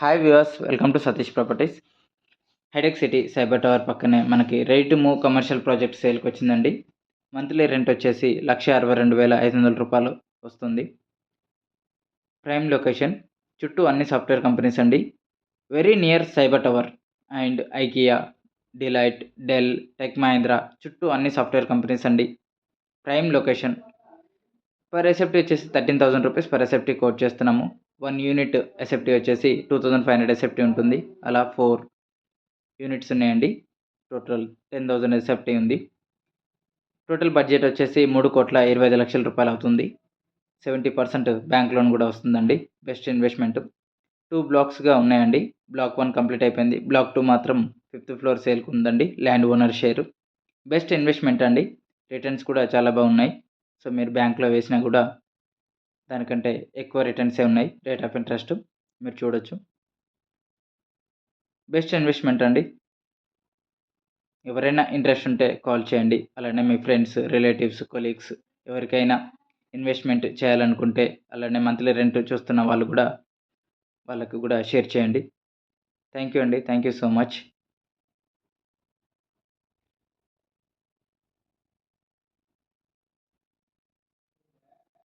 Hi viewers, welcome to Satish properties. Hitech City Cyber Tower పక్కనే మనకి ready to move commercial project సేల్కి వచ్చిందండి. Monthly rent వచ్చేసి 1,62,500 రూపాయలు వస్తుంది. ప్రైమ్ లొకేషన్, చుట్టూ అన్ని సాఫ్ట్వేర్ కంపెనీస్ అండి. Very near Cyber Tower and IKEA, Delight, Dell, Tech Mahindra, చుట్టూ అన్ని సాఫ్ట్వేర్ కంపెనీస్ అండి. Prime location. పర్ ఎసెప్టీ వచ్చేసి 13,000 రూపీస్ పర్ ఎసెప్టీ కోట్ చేస్తున్నాము. 1 యూనిట్ ఎసెప్టీ వచ్చేసి 2,500 ఎసెప్టీ ఉంటుంది. అలా 4 యూనిట్స్ ఉన్నాయండి. టోటల్ 10,000 ఎసెప్టీ ఉంది. టోటల్ బడ్జెట్ వచ్చేసి 3,25,00,000 రూపాయలు అవుతుంది. 70% బ్యాంక్ లోన్ కూడా వస్తుందండి. Best investment. 2 బ్లాక్స్గా ఉన్నాయండి. బ్లాక్ 1 కంప్లీట్ అయిపోయింది. బ్లాక్ 2 మాత్రం 5th ఫ్లోర్ సేల్కి ఉందండి. Land owner share. Best investment అండి. రిటర్న్స్ కూడా చాలా బాగున్నాయి. సో మీరు బ్యాంక్లో వేసినా కూడా దానికంటే ఎక్కువ రిటర్న్సే ఉన్నాయి. రేట్ ఆఫ్ ఇంట్రెస్ట్ మీరు చూడొచ్చు. బెస్ట్ ఇన్వెస్ట్మెంట్ అండి. ఎవరైనా ఇంట్రెస్ట్ ఉంటే కాల్ చేయండి. అలానే మీ ఫ్రెండ్స్, రిలేటివ్స్, కొలీగ్స్ ఎవరికైనా ఇన్వెస్ట్మెంట్ చేయాలనుకుంటే, అలానే మంత్లీ రెంట్ చూస్తున్న వాళ్ళు కూడా వాళ్ళకు కూడా షేర్ చేయండి. థ్యాంక్ యూ అండి. Thank you so much.